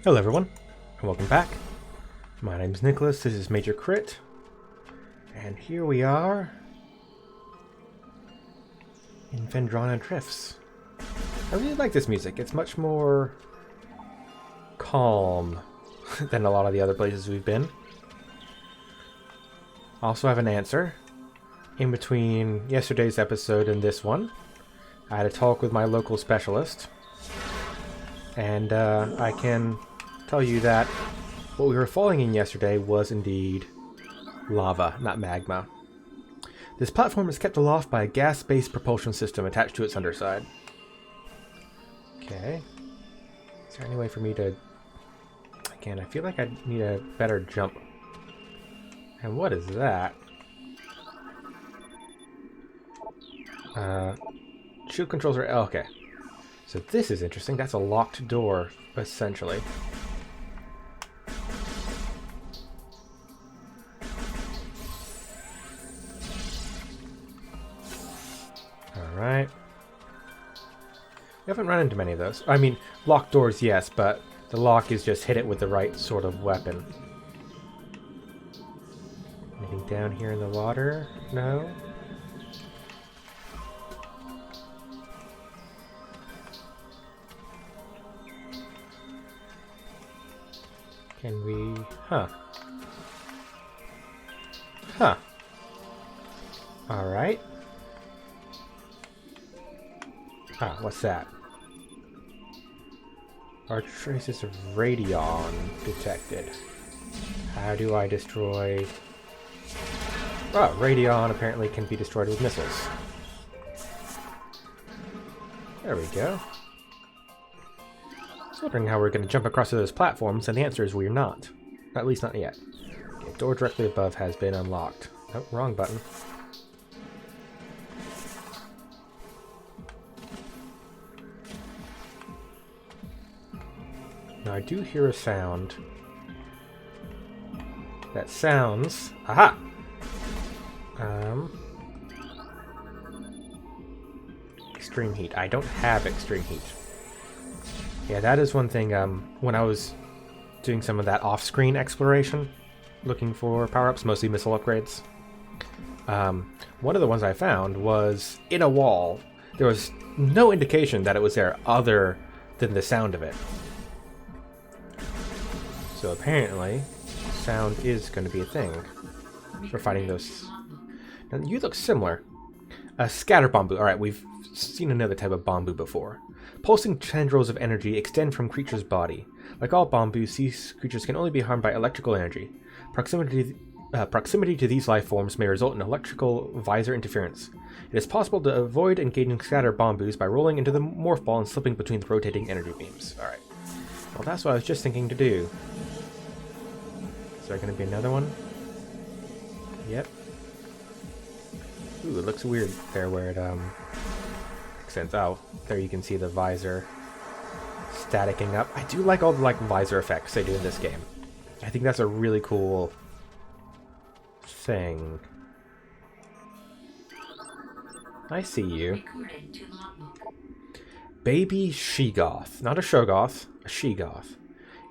Hello everyone, and welcome back. My name's Nicholas, this is Major Crit, and here we are in Phendrana Drifts. I really like this music, it's much more calm than a lot of the other places we've been. Also have an answer. In between yesterday's episode and this one, I had a talk with my local specialist, and I can tell you that what we were falling in yesterday was indeed lava, not magma. This platform is kept aloft by a gas-based propulsion system attached to its underside. Okay. Is there any way for me to... Again, I feel like I need a better jump. And what is that? Shield controls are... Oh, okay. So this is interesting. That's a locked door, essentially. Alright. We haven't run into many of those. I mean, locked doors, yes, but the lock is just hit it with the right sort of weapon. Anything down here in the water? No? Can we... Huh. Huh. Alright. Ah, what's that? Are traces of radion detected? How do I destroy... Oh, radion apparently can be destroyed with missiles. There we go. I was wondering how we're going to jump across those platforms, and the answer is we're not. At least not yet. Okay, door directly above has been unlocked. Nope, wrong button. Now I do hear a sound that sounds... Aha! Extreme heat. I don't have extreme heat. Yeah, that is one thing, when I was doing some of that off-screen exploration, looking for power-ups, mostly missile upgrades, one of the ones I found was in a wall. There was no indication that it was there other than the sound of it. So apparently, sound is going to be a thing for fighting those. Now, you look similar. A scatter bamboo. Alright, we've seen another type of bamboo before. Pulsing tendrils of energy extend from creatures' body. Like all bamboos, these creatures can only be harmed by electrical energy. Proximity to these life forms may result in electrical visor interference. It is possible to avoid engaging scatter bamboos by rolling into the morph ball and slipping between the rotating energy beams. Alright. Well, that's what I was just thinking to do. Is there going to be another one? Yep. Ooh, it looks weird there where it, makes sense. Oh, there you can see the visor staticking up. I do like all the, visor effects they do in this game. I think that's a really cool thing. I see you. Baby Sheegoth. Not a Shogoth, a Sheegoth.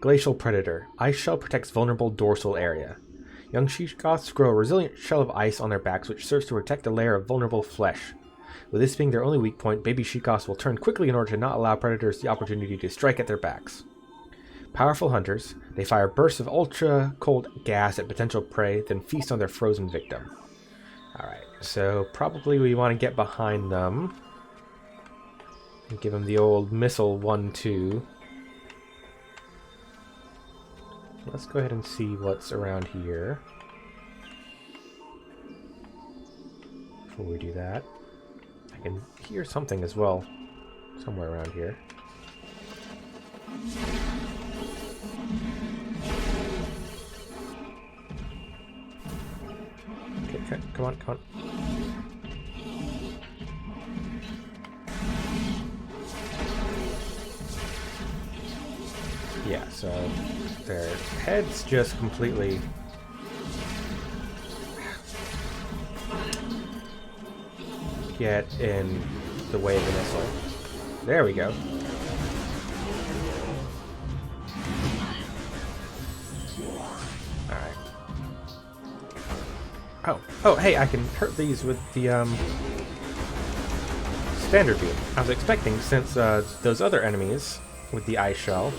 Glacial Predator. Ice shell protects vulnerable dorsal area. Young Sheegoths grow a resilient shell of ice on their backs which serves to protect a layer of vulnerable flesh. With this being their only weak point, baby Sheegoths will turn quickly in order to not allow predators the opportunity to strike at their backs. Powerful hunters, they fire bursts of ultra-cold gas at potential prey, then feast on their frozen victim. Alright, so probably we want to get behind them and give them the old missile 1-2. Let's go ahead and see what's around here before we do that. I can hear something as well somewhere around here. Okay, come on, come on. Yeah, so their heads just completely get in the way of the missile. There we go. Oh, hey, I can hurt these with the standard beam. I was expecting, since those other enemies with the ice shell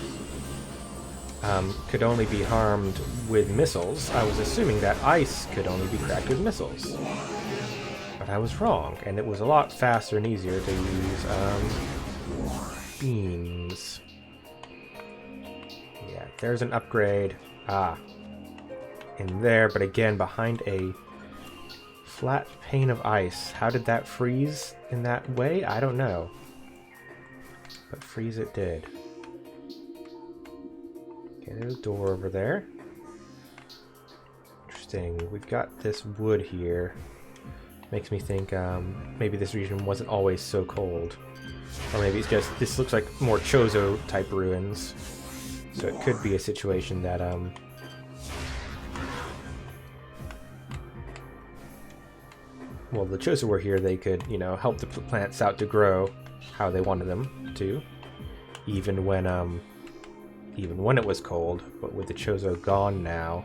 could only be harmed with missiles, I was assuming that ice could only be cracked with missiles. But I was wrong, and it was a lot faster and easier to use beams. Yeah, there's an upgrade. In there, but again, behind a flat pane of ice. How did that freeze in that way? I don't know. But freeze it did. Okay, there's a door over there. Interesting. We've got this wood here. Makes me think maybe this region wasn't always so cold. Or maybe it's just, this looks like more Chozo type ruins. So it could be a situation that well, the Chozo were here, they could, you know, help the plants out to grow how they wanted them to, even when it was cold. But with the Chozo gone now,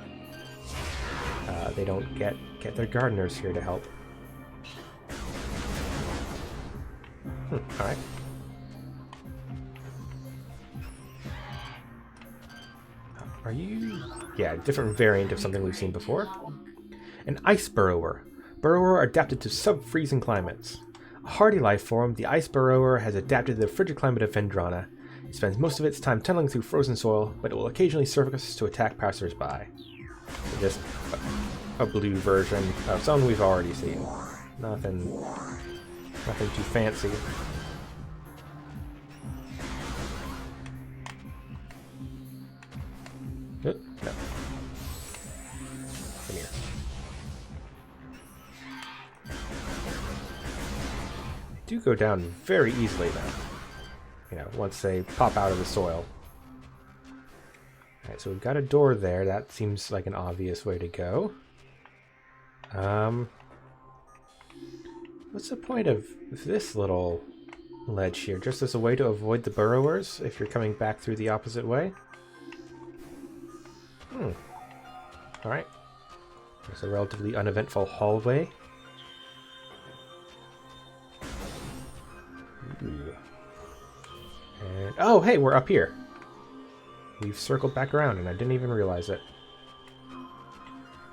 they don't get their gardeners here to help. All right. Are you? Yeah, different variant of something we've seen before. An ice burrower. Burrower adapted to sub-freezing climates. A hardy life form, the ice burrower has adapted to the frigid climate of Phendrana. It spends most of its time tunneling through frozen soil, but it will occasionally surface to attack passers-by. So just a blue version of something we've already seen. Nothing too fancy. No. Come here. They do go down very easily though. You know, once they pop out of the soil. Alright, so we've got a door there. That seems like an obvious way to go. What's the point of this little ledge here? Just as a way to avoid the burrowers if you're coming back through the opposite way? Alright. There's a relatively uneventful hallway. Ooh. And oh, hey, we're up here. We've circled back around and I didn't even realize it.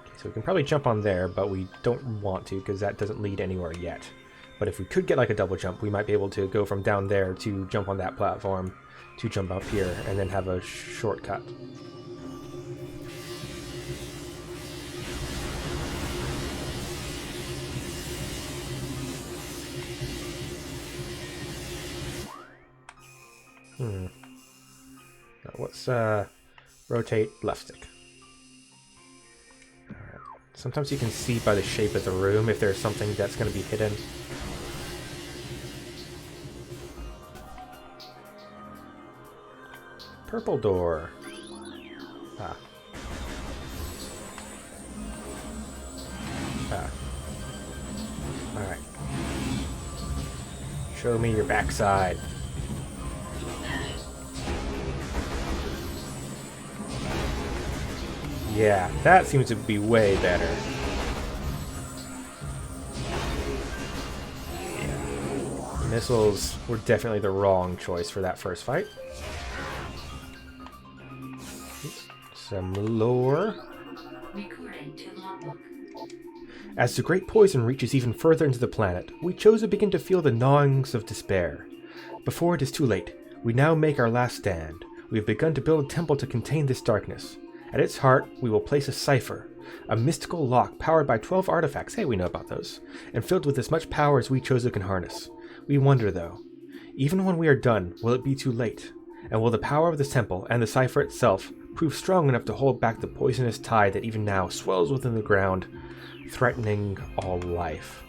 Okay, so we can probably jump on there, but we don't want to because that doesn't lead anywhere yet. But if we could get like a double jump, we might be able to go from down there to jump on that platform to jump up here and then have a shortcut. Now let's rotate left stick. Alright. Sometimes you can see by the shape of the room if there's something that's going to be hidden. Purple door. Ah. Alright. Show me your backside. Yeah, that seems to be way better. Yeah. Missiles were definitely the wrong choice for that first fight. Some lore. As the great poison reaches even further into the planet, we chose to begin to feel the gnawings of despair. Before it is too late, we now make our last stand. We have begun to build a temple to contain this darkness. At its heart, we will place a cipher, a mystical lock powered by 12 artifacts, hey, we know about those, and filled with as much power as we Chozo can harness. We wonder, though, even when we are done, will it be too late? And will the power of this temple, and the cipher itself, prove strong enough to hold back the poisonous tide that even now swells within the ground, threatening all life?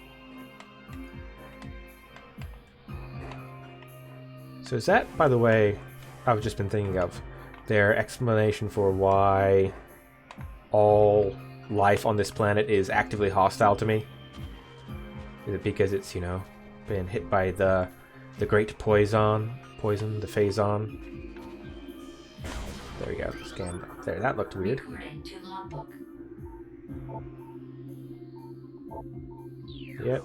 So is that, by the way, I've just been thinking of, their explanation for why all life on this planet is actively hostile to me? Is it because it's, you know, been hit by the great poison, the phazon? There we go, scan up there. That looked weird. Yep.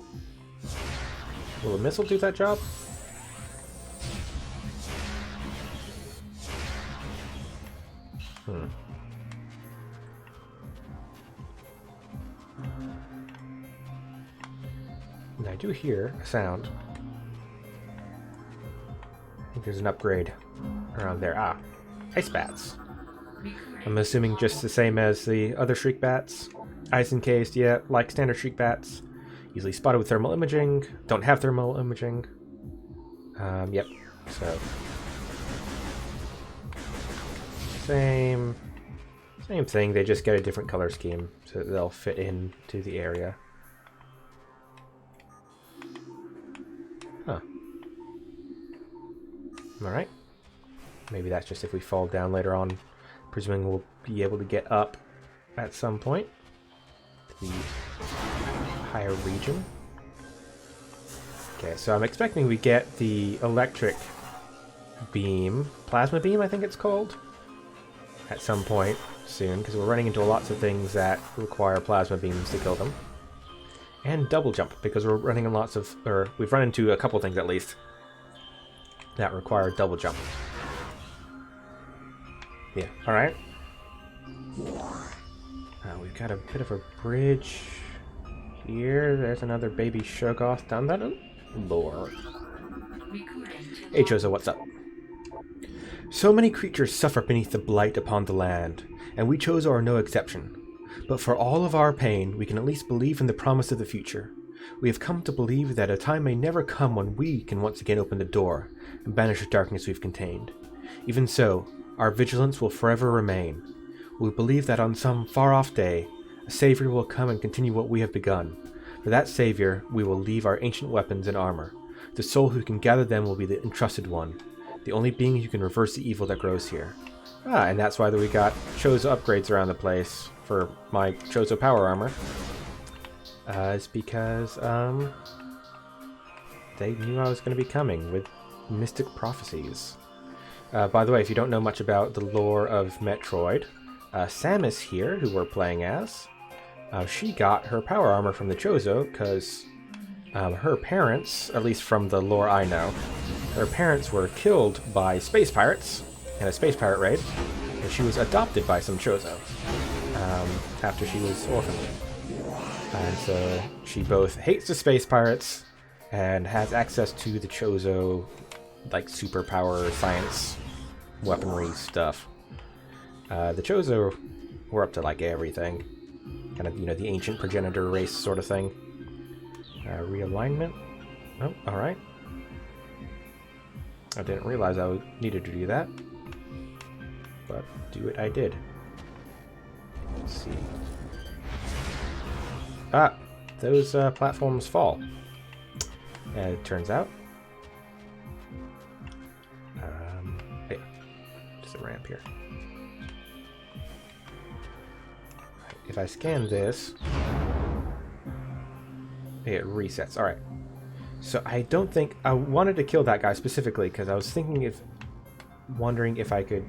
Will a missile do that job? And I do hear a sound. I think there's an upgrade around there. Ah, ice bats. I'm assuming just the same as the other shriek bats. Ice encased, yeah, like standard shriek bats. Easily spotted with thermal imaging. Don't have thermal imaging. Yep. So same thing. They just get a different color scheme so that they'll fit into the area. Huh. All right. Maybe that's just if we fall down later on. Presuming we'll be able to get up at some point to the higher region. Okay, so I'm expecting we get the electric beam, plasma beam I think it's called, at some point soon, because we're running into lots of things that require plasma beams to kill them. And double jump, because we're running in lots of, or we've run into a couple things at least that require double jump. Yeah, alright. We've got a bit of a bridge here. There's another baby Shoggoth down that lore. Hey Chozo, what's up? So many creatures suffer beneath the blight upon the land, and we Chozo are no exception. But for all of our pain, we can at least believe in the promise of the future. We have come to believe that a time may never come when we can once again open the door and banish the darkness we've contained. Even so, our vigilance will forever remain. We believe that on some far-off day, a savior will come and continue what we have begun. For that savior, we will leave our ancient weapons and armor. The soul who can gather them will be the entrusted one, the only being who can reverse the evil that grows here. And that's why we got Chozo upgrades around the place for my Chozo power armor. It's because they knew I was going to be coming with mystic prophecies. By the way, if you don't know much about the lore of Metroid, Samus here, who we're playing as, she got her power armor from the Chozo because her parents, at least from the lore I know, her parents were killed by space pirates in a space pirate raid, and she was adopted by some Chozo after she was orphaned. And so she both hates the space pirates and has access to the Chozo, like, superpower science weaponry stuff. The Chozo were up to, like, everything. Kind of, you know, the ancient progenitor race sort of thing. Realignment? Oh, alright. I didn't realize I needed to do that. But do it I did. Let's see. Ah! Those platforms fall. It turns out. Hey, just a ramp here. If I scan this, it resets. Alright. So I don't think... I wanted to kill that guy specifically because I was wondering if I could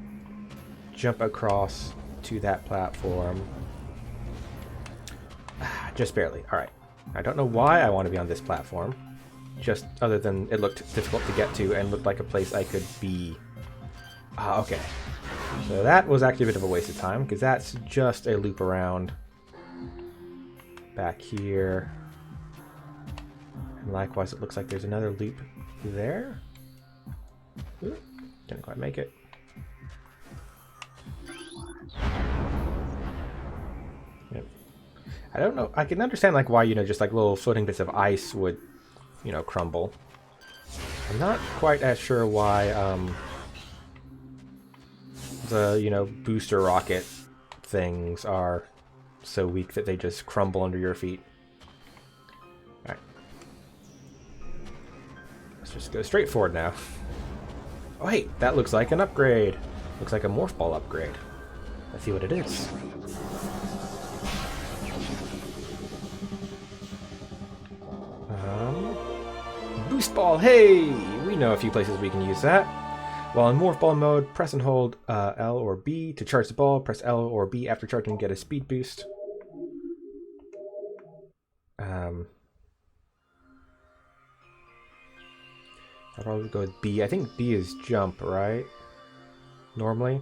jump across to that platform. Just barely. Alright. I don't know why I want to be on this platform. Just other than it looked difficult to get to and looked like a place I could be. Okay. So that was actually a bit of a waste of time, because that's just a loop around back here. And likewise, it looks like there's another loop there. Ooh, didn't quite make it. Yep. I don't know. I can understand, like, why, you know, just like little floating bits of ice would, you know, crumble. I'm not quite as sure why the, you know, booster rocket things are so weak that they just crumble under your feet. Alright. Let's just go straight forward now. Oh, hey, that looks like an upgrade. Looks like a morph ball upgrade. Let's see what it is. Boost ball, hey! We know a few places we can use that. While in morph ball mode, press and hold L or B to charge the ball. Press L or B after charging to get a speed boost. I'll probably go with B. I think B is jump, right? Normally?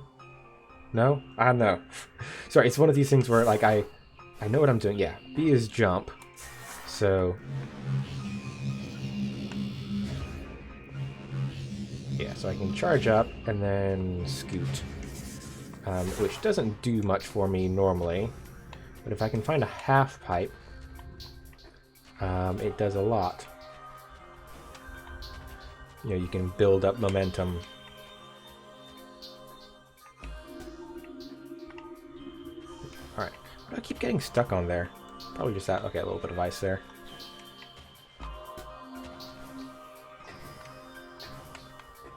No? I don't know. Sorry, it's one of these things where, like, I know what I'm doing. Yeah, B is jump. So... yeah, so I can charge up and then scoot. Which doesn't do much for me normally. But if I can find a half pipe, it does a lot. You know, you can build up momentum. Alright. Why do I keep getting stuck on there? Probably just that. Okay, a little bit of ice there.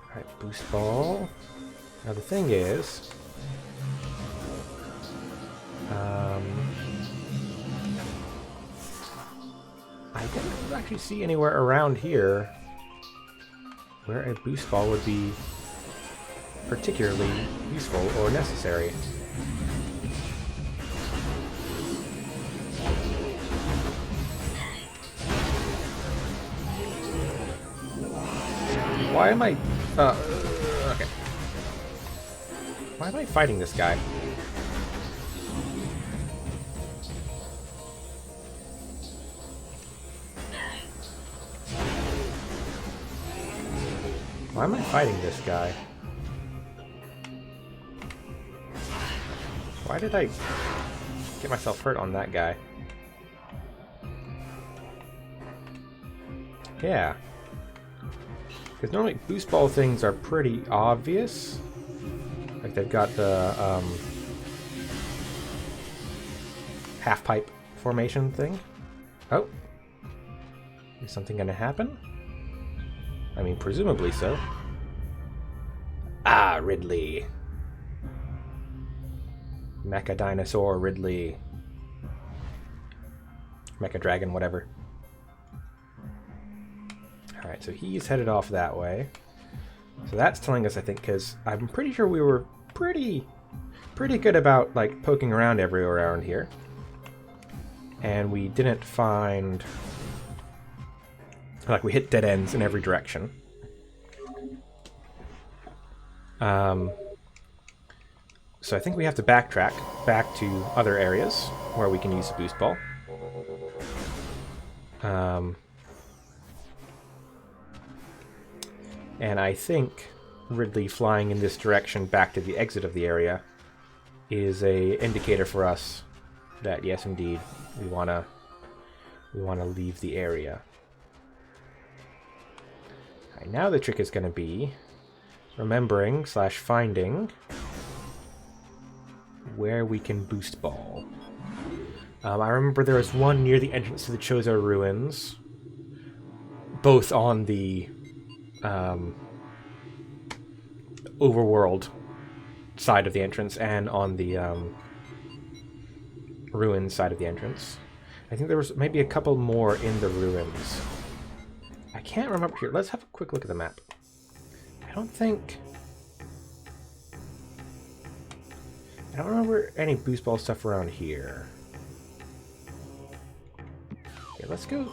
Alright, boost ball. Now the thing is... I don't actually see anywhere around here where a boost ball would be particularly useful or necessary. Why am I... okay. Why am I fighting this guy? Why am I fighting this guy? Why did I get myself hurt on that guy? Yeah. Because normally boost ball things are pretty obvious. Like they've got the half pipe formation thing. Oh. Is something gonna happen? I mean, presumably so. Ah, Ridley. Mecha Dinosaur Ridley. Mecha Dragon, whatever. Alright, so he's headed off that way. So that's telling us, I think, because I'm pretty sure we were pretty good about, like, poking around everywhere around here. And we didn't find... like, we hit dead ends in every direction. So I think we have to backtrack back to other areas where we can use a boost ball. And I think Ridley flying in this direction back to the exit of the area is a indicator for us that, yes, indeed, we wanna leave the area. Right, now the trick is going to be remembering / finding where we can boost ball. I remember there was one near the entrance to the Chozo Ruins, both on the overworld side of the entrance and on the ruins side of the entrance. I think there was maybe a couple more in the ruins. I can't remember here. Let's have a quick look at the map. I don't remember any boost ball stuff around here. Okay, let's go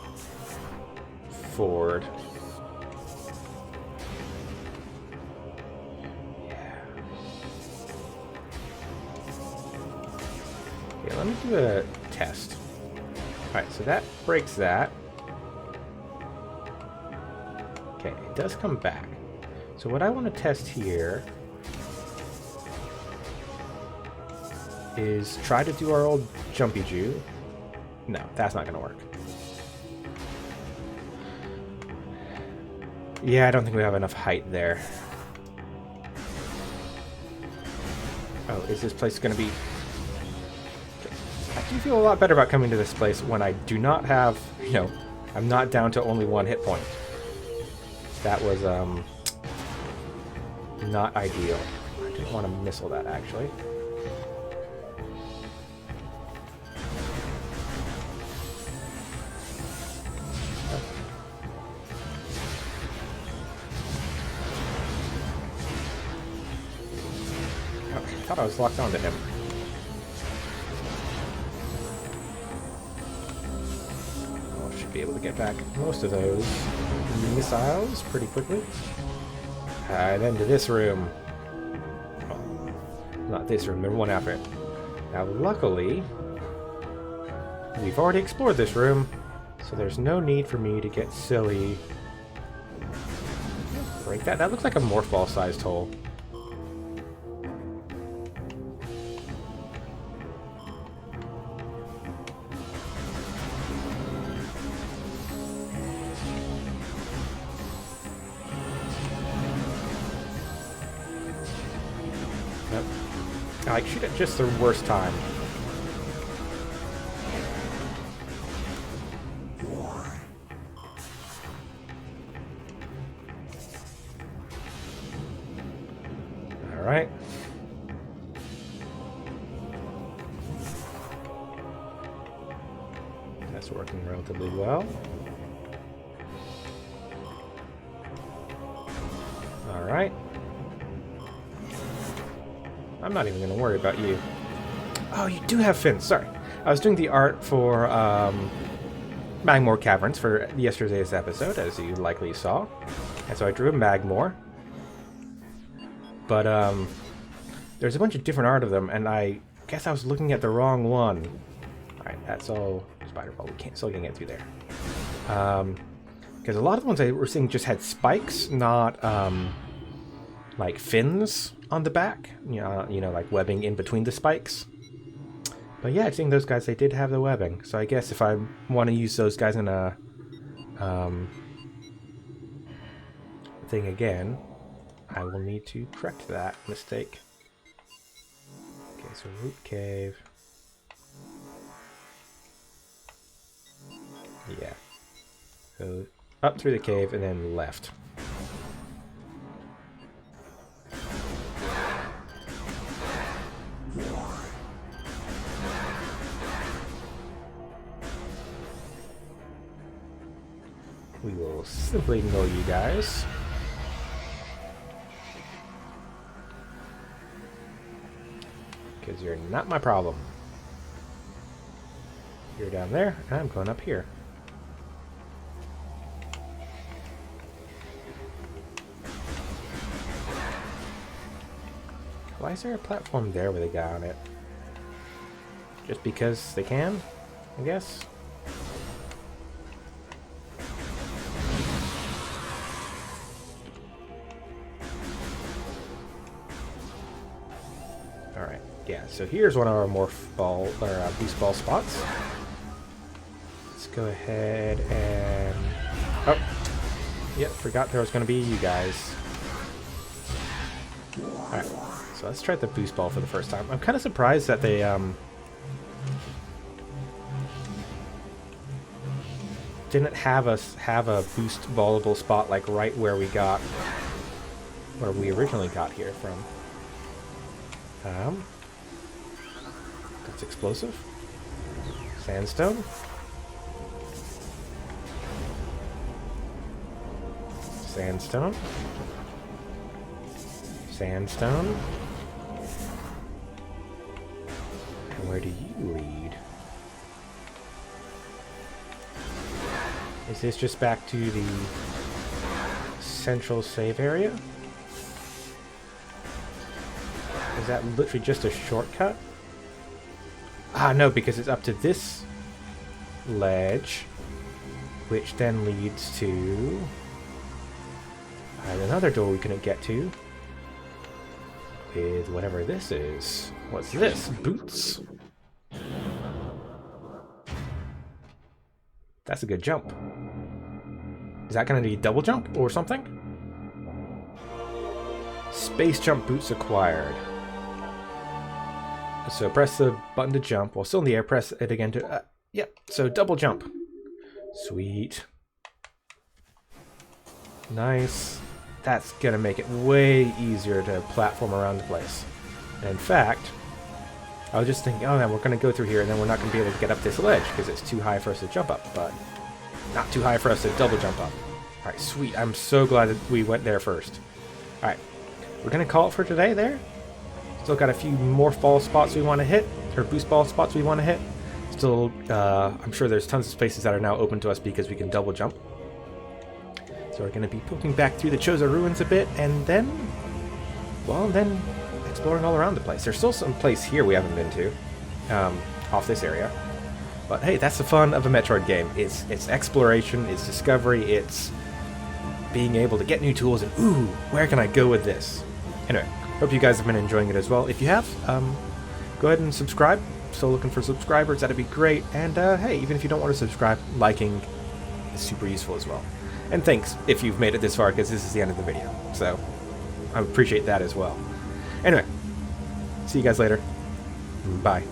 forward. Yeah. Okay, let me do a test. Alright, so that breaks that. Okay, it does come back. So what I want to test here is try to do our old Jumpy Jew. No, that's not going to work. Yeah, I don't think we have enough height there. Oh, is this place going to be... I do feel a lot better about coming to this place when I do not have, you know, I'm not down to only 1 hit point. That was, not ideal. I didn't want to missile that, actually. I thought I was locked onto him. be able to get back most of those missiles pretty quickly. And then to this room. Well, not this room, the one after it. Now, luckily, we've already explored this room, so there's no need for me to get silly. Break that. That looks like a morph ball sized hole. Yep. I like shoot at just the worst time. Alright. That's working relatively well. Alright. I'm not even going to worry about you. Oh, you do have fins. Sorry. I was doing the art for Magmoor Caverns for yesterday's episode, as you likely saw. And so I drew a Magmoor. But there's a bunch of different art of them, and I guess I was looking at the wrong one. Alright, that's all spider ball. We still can't get through there. Because a lot of the ones I were seeing just had spikes, not like fins on the back. You know, like webbing in between the spikes. But yeah, seeing those guys, they did have the webbing. So I guess if I want to use those guys in a thing again, I will need to correct that mistake. Okay, so root cave. Yeah. So up through the cave and then left. We will simply ignore you guys. Because you're not my problem. You're down there, and I'm going up here. Why is there a platform there with a guy on it? Just because they can, I guess? Alright, yeah, so here's one of our morph ball, or boost ball spots. Let's go ahead and... Oh! Yep, forgot there was going to be you guys. Alright, so let's try the boost ball for the first time. I'm kind of surprised that they, didn't have us have a boost ballable spot like right where we originally got here from. That's explosive. Sandstone. Sandstone. Sandstone. And where do you lead? Is this just back to the central save area? Is that literally just a shortcut? Ah, no, because it's up to this ledge, which then leads to another door we couldn't get to with whatever this is. What's this? Boots. That's a good jump. Is that going to be double jump or something? Space jump boots acquired. So press the button to jump. While still in the air, press it again to... yep, so double jump. Sweet. Nice. That's going to make it way easier to platform around the place. And in fact, I was just thinking, oh man, we're going to go through here and then we're not going to be able to get up this ledge because it's too high for us to jump up, but not too high for us to double jump up. Alright, sweet. I'm so glad that we went there first. Alright, we're going to call it for today there. Still got a few morph ball spots we want to hit, or boost ball spots we want to hit. Still, I'm sure there's tons of spaces that are now open to us because we can double jump. So we're going to be poking back through the Chozo ruins a bit, and then, well, then exploring all around the place. There's still some place here we haven't been to, off this area. But hey, that's the fun of a Metroid game. It's exploration, it's discovery, it's being able to get new tools, and ooh, where can I go with this? Anyway, hope you guys have been enjoying it as well. If you have, go ahead and subscribe. Still looking for subscribers, that'd be great. And hey, even if you don't want to subscribe, liking is super useful as well. And thanks if you've made it this far, because this is the end of the video. So I appreciate that as well. Anyway, see you guys later. Bye.